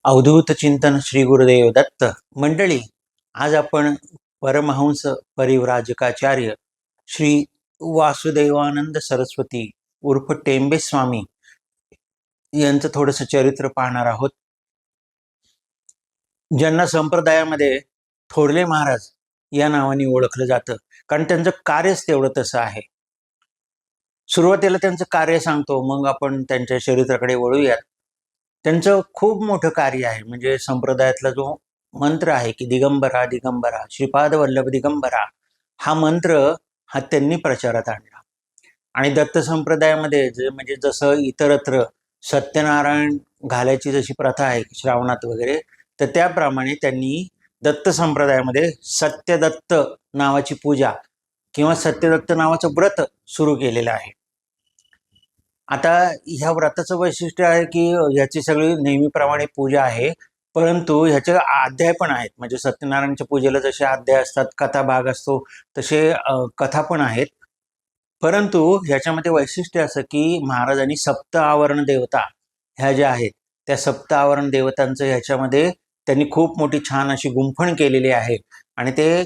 अवधूत चिंतन श्री गुरुदेव दत्त मंडळी. आज आपण परमहंस परिव्राजकाचार्य श्री वासुदेवानंद सरस्वती उर्फ टेंबे स्वामी यांचं थोडंसं चरित्र पाहणार आहोत, ज्यांना संप्रदायामध्ये थोरले महाराज या नावाने ओळखलं जातं, कारण त्यांचं कार्यच तेवढं तसं आहे. सुरुवातीला त्यांचं कार्य सांगतो, मग आपण त्यांच्या चरित्राकडे वळूयात. त्यांचं खूप मोठं कार्य आहे, म्हणजे संप्रदायातला जो मंत्र आहे की दिगंबरा दिगंबरा श्रीपाद वल्लभ दिगंबरा, हा मंत्र हा त्यांनी प्रचारात आणला. आणि दत्त संप्रदायामध्ये म्हणजे जसं इतरत्र सत्यनारायण घालायची जशी प्रथा आहे श्रावणात वगैरे, तर त्याप्रमाणे त्यांनी दत्त संप्रदायामध्ये सत्यदत्त नावाची पूजा किंवा सत्यदत्त नावाचं व्रत सुरू केलेलं आहे. आता ह्या व्रताचं वैशिष्ट्य आहे की ह्याची सगळी नेहमीप्रमाणे पूजा आहे, परंतु ह्याचे अध्याय पण आहेत. म्हणजे सत्यनारायणच्या पूजेला जसे अध्याय असतात, कथा भाग असतो, तसे कथा पण आहेत. परंतु ह्याच्यामध्ये वैशिष्ट्य असं की महाराजांनी सप्त आवरण देवता ह्या ज्या आहेत, त्या सप्त आवरण देवतांचं ह्याच्यामध्ये त्यांनी खूप मोठी छान अशी गुंफण केलेली आहे. आणि ते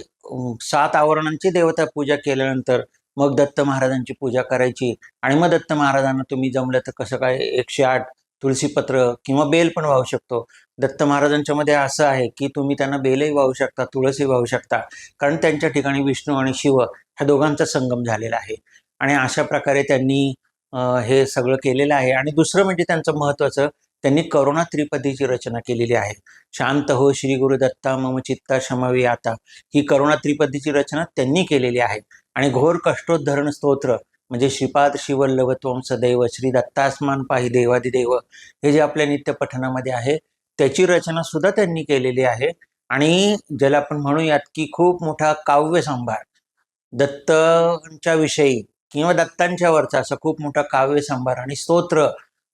7 आवरणांची देवता पूजा केल्यानंतर मग दत्त महाराजांची पूजा करायची. आणि मग दत्त महाराजांना तुम्ही जमलं तर कसं काय 108 तुळशीपत्र किंवा बेल पण वाहू शकतो. दत्त महाराजांच्या मध्ये असं आहे की तुम्ही त्यांना बेलही वाहू शकता, तुळसही वाहू शकता, कारण त्यांच्या ठिकाणी विष्णू आणि शिव ह्या दोघांचा संगम झालेला आहे. आणि अशा प्रकारे त्यांनी हे सगळं केलेलं आहे. आणि दुसरं म्हणजे त्यांचं महत्त्वाचं, त्यांनी करुणा त्रिपदीची रचना केलेली आहे. शांत हो श्री गुरुदत्ता मम चित्ता शमावी आता, ही करुणा त्रिपदीची रचना त्यांनी केलेली आहे. आणि घोर कष्टोद्धरण स्तोत्र म्हणजे श्रीपाद शिवल्लभ त्वं सदैव श्री दत्तास्मान पाहि देवादिदेव, हे जे आपल्या नित्यपठणामध्ये आहे त्याची रचना सुद्धा त्यांनी केलेली आहे. आणि ज्याला आपण म्हणूयात की खूप मोठा काव्य संभार दत्तांच्या विषयी किंवा दत्तांच्यावरचा असा खूप मोठा काव्य संभार आणि स्तोत्र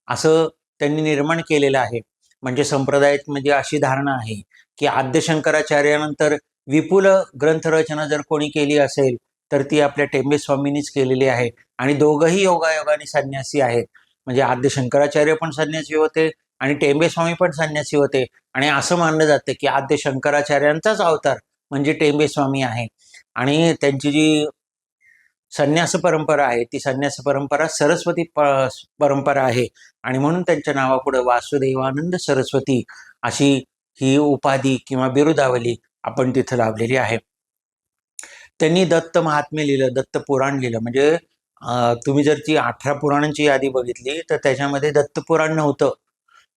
असं त्यांनी निर्माण केलेलं आहे. म्हणजे संप्रदायात म्हणजे अशी धारणा आहे की आद्य शंकराचार्यानंतर विपुल ग्रंथरचना जर कोणी केली असेल तर ती आपल्या टेंबे स्वामींनीच केलेली आहे. आणि दोघंही योगायोगाने संन्यासी आहेत. म्हणजे आद्य शंकराचार्य पण संन्यासी होते आणि टेंबे स्वामी पण संन्यासी होते. आणि असं मानलं जातं की आद्य शंकराचार्यांचाच अवतार म्हणजे टेंबे स्वामी आहे. आणि त्यांची जी संन्यास परंपरा आहे ती संन्यास परंपरा सरस्वती परंपरा आहे. आणि म्हणून त्यांच्या नावापुढे वासुदेवानंद सरस्वती अशी ही उपाधी किंवा बिरुदावली आपण तिथं लावलेली आहे. त्यांनी दत्त महात्म्य लिहिलं, दत्त पुराण लिहिलं. म्हणजे तुम्ही जर ती 18 पुराणांची यादी बघितली तर त्याच्यामध्ये दत्त पुराण नव्हतं,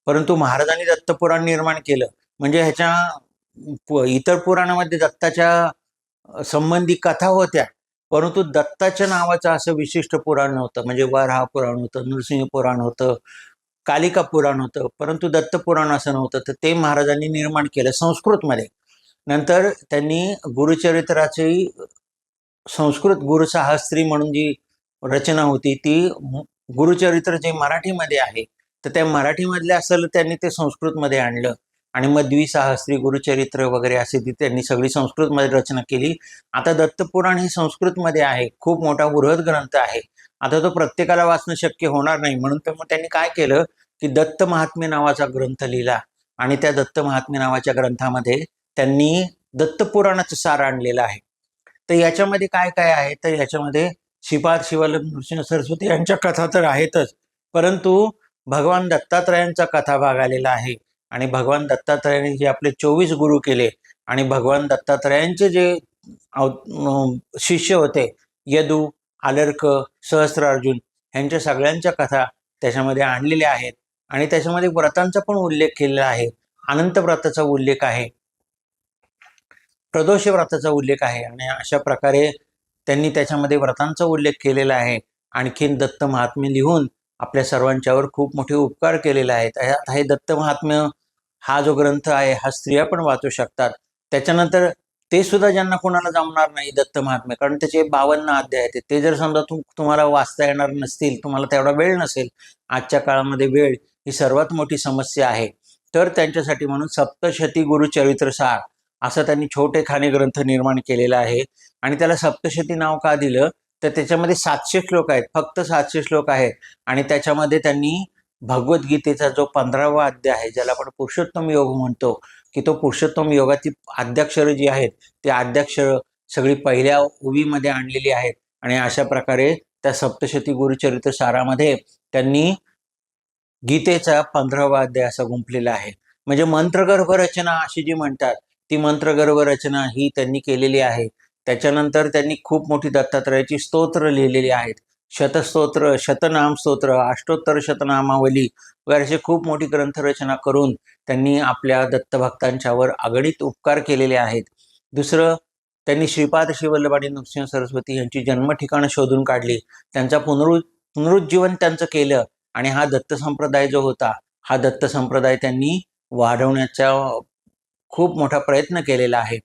परंतु महाराजांनी दत्त पुराण निर्माण केलं. म्हणजे ह्याच्या इतर पुराणामध्ये दत्ताच्या संबंधी कथा होत्या, परंतु दत्ताच्या नावाचं असं विशिष्ट पुराण नव्हतं. म्हणजे वराह पुराण होतं, नृसिंह पुराण होतं, कालिका पुराण होतं, परंतु दत्त पुराण असं नव्हतं. तर ते महाराजांनी निर्माण केलं संस्कृतमध्ये. नंतर त्यांनी गुरुचरित्राची संस्कृत गुरुसाहस्त्री म्हणून जी रचना होती ती गुरुचरित्र जे मराठीमध्ये आहे तर त्या मराठीमधले असेल त्यांनी ते संस्कृतमध्ये आणलं. आणि मग द्विसाहस्त्री गुरुचरित्र वगैरे असे ती त्यांनी सगळी संस्कृतमध्ये रचना केली. आता दत्तपुराण हे संस्कृतमध्ये आहे, खूप मोठा बृहद ग्रंथ आहे. आता तो प्रत्येकाला वाचणं शक्य होणार नाही, म्हणून तर मग त्यांनी काय केलं की दत्त महात्म्य नावाचा ग्रंथ लिहिला. आणि त्या दत्त महात्म्य नावाच्या ग्रंथामध्ये त्यांनी दत्तपुराणाचं सार आणलेलं आहे. तर याच्यामध्ये काय काय आहे तर याच्यामध्ये श्रीपाद शिवल्लभ नृसिंह सरस्वती यांच्या कथा तर आहेतच, परंतु भगवान दत्तात्रयांचा कथा भाग आलेला आहे. आणि भगवान दत्तात्रयांनी जे आपले 24 गुरु केले आणि भगवान दत्तात्रयांचे जे शिष्य होते यदू, आलर्क, सहस्त्रार्जुन यांच्या सगळ्यांच्या कथा त्याच्यामध्ये आणलेल्या आहेत. आणि त्याच्यामध्ये व्रतांचा पण उल्लेख केलेला आहे. अनंत व्रताचा उल्लेख आहे, प्रदोष व्रताचा उल्लेख आहे. आणि अशा प्रकारे त्यांनी त्याच्यामध्ये व्रतांचा उल्लेख केलेला आहे. आणखीन दत्त महात्म्य लिहून आपल्या सर्वांच्यावर खूप मोठे उपकार केलेले आहेत. हे दत्त महात्म्य हा जो ग्रंथ आहे हा स्त्रिया पण वाचू शकतात. त्याच्यानंतर ते सुद्धा ज्यांना कोणाला जमणार नाही दत्त महात्म्य, कारण त्याचे 52 अध्याय आहेत, ते जर समजा तुम्हाला वाचता येणार नसतील, तुम्हाला तेवढा वेळ नसेल, आजच्या काळामध्ये वेळ ही सर्वात मोठी समस्या आहे, तर त्यांच्यासाठी म्हणून सप्तशती गुरुचरित्रसार असं त्यांनी छोटेखानी ग्रंथ निर्माण केलेला आहे. आणि त्याला सप्तशती नाव का दिलं तर त्याच्यामध्ये 700 श्लोक आहेत, फक्त 700 श्लोक आहेत. आणि त्याच्यामध्ये त्यांनी भगवद्गीतेचा जो 15वा अध्याय आहे, ज्याला आपण पुरुषोत्तम योग म्हणतो, की तो पुरुषोत्तम योगाची आद्याक्षरं जी आहेत ते आद्याक्षरं सगळी पहिल्या ओवीमध्ये आणलेली आहेत. आणि अशा प्रकारे त्या सप्तशती गुरुचरित्र सारामध्ये त्यांनी गीतेचा 15वा अध्याय असा गुंफलेला आहे. म्हणजे मंत्रगर्भ रचना अशी जी म्हणतात, ती मंत्रगर्भ रचना ही त्यांनी केलेली आहे. त्याच्यानंतर त्यांनी खूप मोठी दत्तात्रयाची स्तोत्र लिहिलेली आहेत. शतस्तोत्र, शतनाम स्तोत्र, अष्टोत्तर शतनामावली वगैरे असे खूप मोठी ग्रंथरचना करून त्यांनी आपल्या दत्तभक्तांच्यावर अगणित उपकार केलेले आहेत. दुसरं, त्यांनी श्रीपाद श्रीवल्लभ आणि नृसिंह सरस्वती यांची जन्मठिकाणं शोधून काढली. त्यांचा पुनरुज्जीवन त्यांचं केलं आणि हा दत्त संप्रदाय जो होता, हा दत्त संप्रदाय त्यांनी वाढवण्याचा खूप मोठा प्रयत्न केलेला आहे.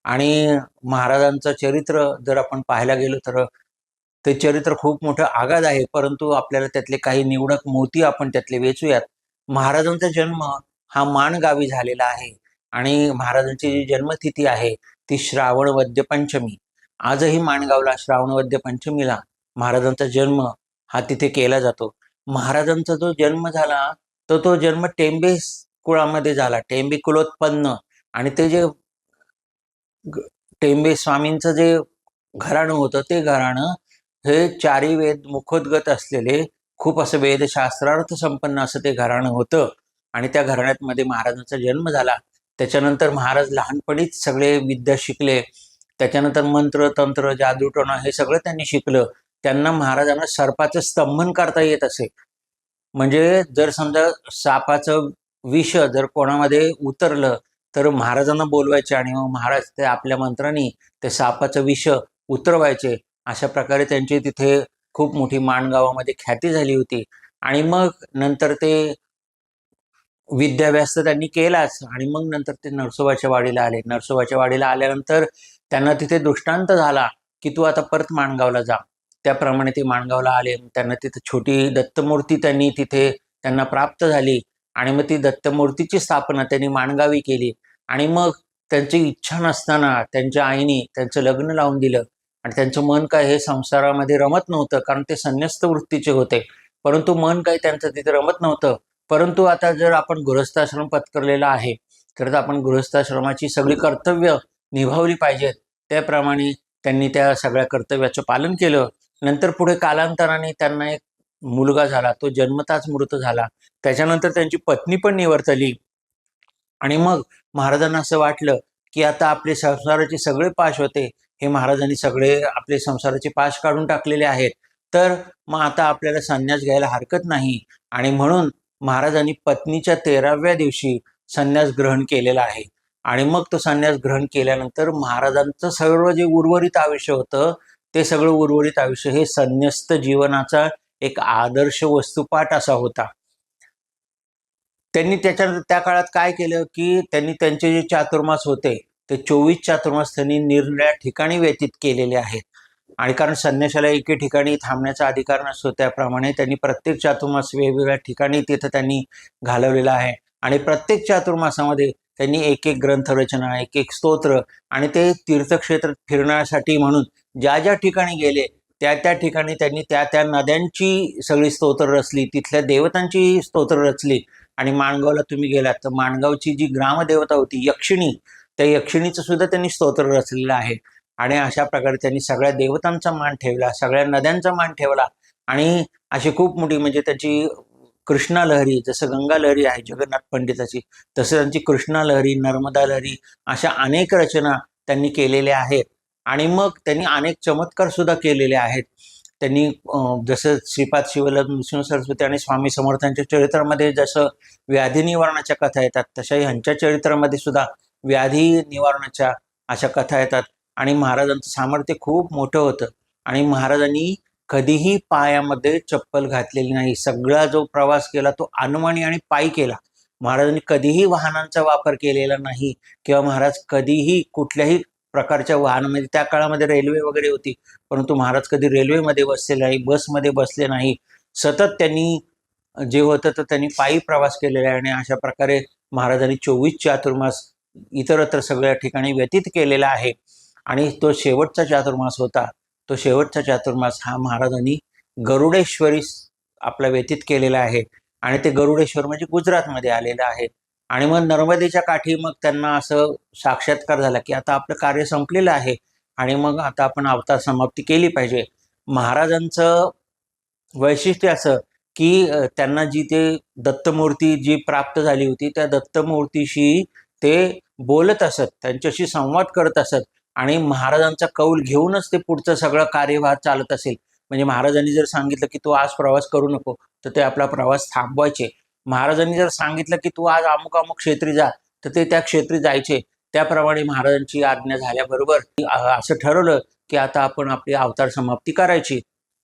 आणि महाराजांचं चरित्र जर आपण पाहायला गेलो तर ते चरित्र खूप मोठं आगाध आहे, परंतु आपल्याला त्यातले काही निवडक मोती आपण त्यातले वेचूयात. महाराजांचा जन्म हा माणगावी झालेला आहे आणि महाराजांची जी जन्मतिथी आहे ती श्रावण वद्य पंचमी. आजही माणगावला श्रावण वद्य पंचमीला महाराजांचा जन्म हा तिथे केला जातो. महाराजांचा जो जन्म झाला तो जन्म टेंबे कुळामध्ये झाला, टेंबे कुलोत्पन्न. आणि ते जे टेंबे स्वामींचं जे घराणं होतं ते घराणं हे चारी वेद मुखोद्गत असलेले खूप असं वेदशास्त्रार्थ संपन्न असं ते घराणं होतं. आणि त्या घराण्यामध्ये महाराजांचा जन्म झाला. त्याच्यानंतर महाराज लहानपणीच सगळे विद्या शिकले. त्याच्यानंतर मंत्र तंत्र जादूटोणा हे सगळं त्यांनी शिकलं. त्यांना महाराजांना सर्पाचं स्तंभन करता येत असे. म्हणजे जर समजा सापाचं विष जर कोणामध्ये उतरलं तर महाराजांना बोलवायचे आणि मग महाराज ते आपल्या मंत्रांनी ते सापाचं विष उतरवायचे. अशा प्रकारे त्यांची तिथे खूप मोठी माणगावामध्ये ख्याती झाली होती. आणि मग नंतर ते विद्याभ्यास तर त्यांनी केलाच आणि मग नंतर ते नरसोबाच्या वाडीला आले. नरसोबाच्या वाडीला आल्यानंतर त्यांना तिथे दृष्टांत झाला की तू आता परत माणगावला जा. त्याप्रमाणे ते माणगावला आले. त्यांना तिथे छोटी दत्तमूर्ती त्यांनी तिथे त्यांना प्राप्त झाली आणि मग ती दत्तमूर्तीची स्थापना त्यांनी माणगावी केली. आणि मग त्यांची इच्छा नसताना त्यांच्या आईने त्यांचं लग्न लावून दिलं. आणि त्यांचं मन काय हे संसारामध्ये रमत नव्हतं, कारण ते संन्यस्त वृत्तीचे होते. परंतु मन काय त्यांचं तिथे रमत नव्हतं. परंतु आता जर आपण गृहस्थाश्रम पत्करलेला आहे तर आपण गृहस्थाश्रमाची सगळी कर्तव्य निभावली पाहिजेत. त्याप्रमाणे त्यांनी त्या सगळ्या कर्तव्याचं पालन केलं. नंतर पुढे कालांतराने त्यांना एक मुलगा झाला, तो जन्मताच मृत झाला. त्याच्यानंतर त्यांची पत्नी पण निवर्तली. आणि मग महाराजांना असं वाटलं की आता आपले संसाराचे सगळे पाश होते, हे महाराजांनी सगळे आपले संसाराचे पाश काढून टाकलेले आहेत, तर मग आता आपल्याला संन्यास घ्यायला हरकत नाही. आणि म्हणून महाराजांनी पत्नीच्या 13व्या दिवशी संन्यास ग्रहण केलेला आहे. आणि मग तो संन्यास ग्रहण केल्यानंतर महाराजांचं सर्व जे उर्वरित आयुष्य होतं ते सगळं उर्वरित आयुष्य हे संन्यस्त जीवनाचा एक आदर्श वस्तुपाठ असा होता. त्यांनी त्या काळात काय केलं की त्यांनी त्यांचे जे चातुर्मास होते ते 24 चातुर्मास त्यांनी निरनिराळ्या ठिकाणी व्यतीत केलेले आहेत. आणि कारण संन्यासाला एके ठिकाणी थांबण्याचा अधिकार नसतो, त्याप्रमाणे त्यांनी प्रत्येक चातुर्मास वेगवेगळ्या ठिकाणी तिथं त्यांनी घालवलेला आहे. आणि प्रत्येक चातुर्मासामध्ये त्यांनी एक एक ग्रंथरचना, एक एक स्तोत्र, आणि ते तीर्थक्षेत्र फिरण्यासाठी म्हणून ज्या ज्या ठिकाणी गेले त्या त्या ठिकाणी त्यांनी त्या त्या नद्यांची सगळी स्तोत्र रचली, तिथल्या देवतांची स्तोत्र रचली. आणि माणगावला तुम्ही गेलात तर माणगावची जी ग्रामदेवता होती यक्षिणी, त्या यक्षिणीचं सुद्धा त्यांनी स्तोत्र रचलेलं आहे. आणि अशा प्रकारे त्यांनी सगळ्या देवतांचा मान ठेवला, सगळ्या नद्यांचा मान ठेवला. आणि अशी खूप मोठी म्हणजे त्याची कृष्णा लहरी, जसं गंगा लहरी आहे जगन्नाथ पंडिताची, तसं त्यांची कृष्णा लहरी, नर्मदा लहरी अशा अनेक रचना त्यांनी केलेल्या आहेत. आणि मग त्यांनी अनेक चमत्कार सुद्धा केलेले आहेत. त्यांनी जसं श्रीपाद श्रीवल्लभ नृसिंह सरस्वती आणि स्वामी समर्थांच्या चरित्रामध्ये जसं व्याधी निवारणाच्या कथा येतात, तशा ह्यांच्या चरित्रामध्ये सुद्धा व्याधी निवारणाच्या अशा कथा येतात. आणि महाराजांचं सामर्थ्य खूप मोठं होतं. आणि महाराजांनी कधीही पायामध्ये चप्पल घातलेली नाही. सगळा जो प्रवास केला तो अनवाणी आणि पायी केला. महाराजांनी कधीही वाहनांचा वापर केलेला नाही, किंवा महाराज कधीही कुठल्याही प्रकारच्या वाहनामध्ये, त्या काळामध्ये रेल्वे वगैरे होती, परंतु महाराज कधी रेल्वेमध्ये बसले नाही, बसमध्ये बसले नाही. सतत त्यांनी जे होतं तर त्यांनी पायी प्रवास केलेला आहे. आणि अशा प्रकारे महाराजांनी 24 चातुर्मास इतरत्र सगळ्या ठिकाणी व्यतीत केलेला आहे. आणि तो शेवटचा चातुर्मास होता, तो शेवटचा चातुर्मास हा महाराजांनी गरुडेश्वरी आपला व्यतीत केलेला आहे. आणि ते गरुडेश्वर म्हणजे गुजरातमध्ये आलेलं आहे. आणि मग नर्मदेच्या काठी मग त्यांना असं साक्षात्कार झाला की आता आपलं कार्य संपलेलं आहे आणि मग आता आपण अवतार समाप्ती केली पाहिजे. महाराजांचं वैशिष्ट्य असं की त्यांना जी ते दत्तमूर्ती जी प्राप्त झाली होती त्या दत्तमूर्तीशी ते बोलत असत, त्यांच्याशी संवाद करत असत आणि महाराजांचा कौल घेऊनच ते पुढचं सगळं कार्यभार चालत असेल. म्हणजे महाराजांनी जर सांगितलं की तू आज प्रवास करू नको तर ते आपला प्रवास थांबवायचे. महाराजांनी जर सांगितलं की तू आज अमुक अमुक क्षेत्री जा तर ते त्या क्षेत्री जायचे. त्याप्रमाणे महाराजांची आज्ञा झाल्याबरोबर असं ठरवलं की आता आपण आपली अवतार समाप्ती करायची.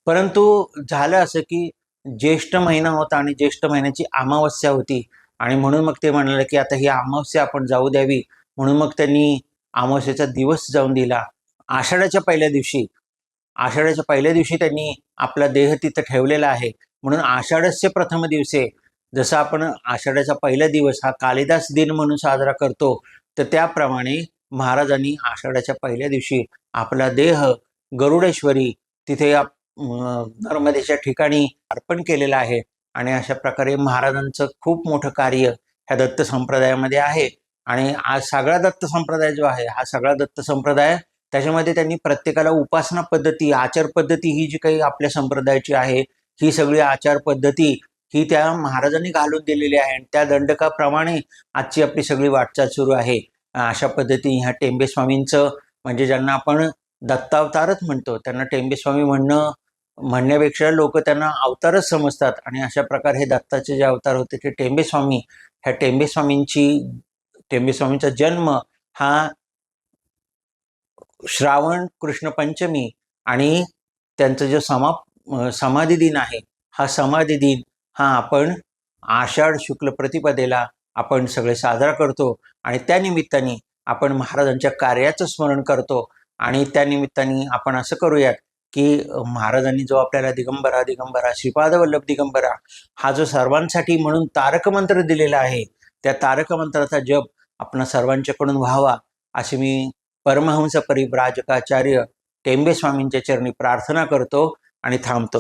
परंतु झालं असं की ज्येष्ठ महिना होता आणि ज्येष्ठ महिन्याची अमावस्या होती आणि म्हणून मग ते म्हणाले की आता ही अमावस्या आपण जाऊ द्यावी. म्हणून मग त्यांनी अमावस्येचा दिवस जाऊन दिला. आषाढाच्या पहिल्या दिवशी आषाढाच्या पहिल्या दिवशी त्यांनी आपला देह तिथं ठेवलेला आहे. म्हणून आषाढस्य प्रथम दिवसे, जसं आपण आषाढाचा पहिला दिवस हा कालिदास दिन म्हणून साजरा करतो, तर त्याप्रमाणे महाराजांनी आषाढाच्या पहिल्या दिवशी आपला देह गरुडेश्वरी तिथे नर्मदेच्या ठिकाणी अर्पण केलेलं आहे. आणि अशा प्रकारे महाराजांचं खूप मोठं कार्य ह्या दत्त संप्रदायामध्ये आहे. आणि आज सगळा दत्त संप्रदाय जो आहे हा सगळा दत्त संप्रदाय त्याच्यामध्ये त्यांनी प्रत्येकाला उपासना पद्धती, आचार पद्धती ही जी काही आपल्या संप्रदायाची आहे ही सगळी आचार पद्धती ही त्या महाराजांनी घालून दिलेली आहे आणि त्या दंडकाप्रमाणे आजची आपली सगळी वाटचाल सुरू आहे. अशा पद्धतीने ह्या टेंबेस्वामींचं, म्हणजे ज्यांना आपण दत्तावतारच म्हणतो, त्यांना टेंबेस्वामी म्हणण्यापेक्षा लोक त्यांना अवतारच समजतात. आणि अशा प्रकारे हे दत्ताचे जे अवतार होते ते टेंबेस्वामी, ह्या टेंबेस्वामींचा जन्म हा श्रावण कृष्ण पंचमी आणि त्यांचा जो समाधी दिन आहे हा समाधी दिन हा आपण आषाढ शुक्ल प्रतिपदेला आपण सगळे साजरा करतो. आणि त्या निमित्ताने आपण महाराजांच्या कार्याचं स्मरण करतो. आणि त्या निमित्ताने आपण असं करूयात की महाराजांनी जो आपल्याला दिगंबरा दिगंबरा श्रीपाद वल्लभ दिगंबरा हा जो सर्वांसाठी म्हणून तारक मंत्र दिलेला आहे, त्या तारक मंत्राचा जप आपण सर्वांच्याकडून व्हावा अशी मी परमहंस परिव्राजकाचार्य टेंबेस्वामींच्या चरणी प्रार्थना करतो आणि थांबतो.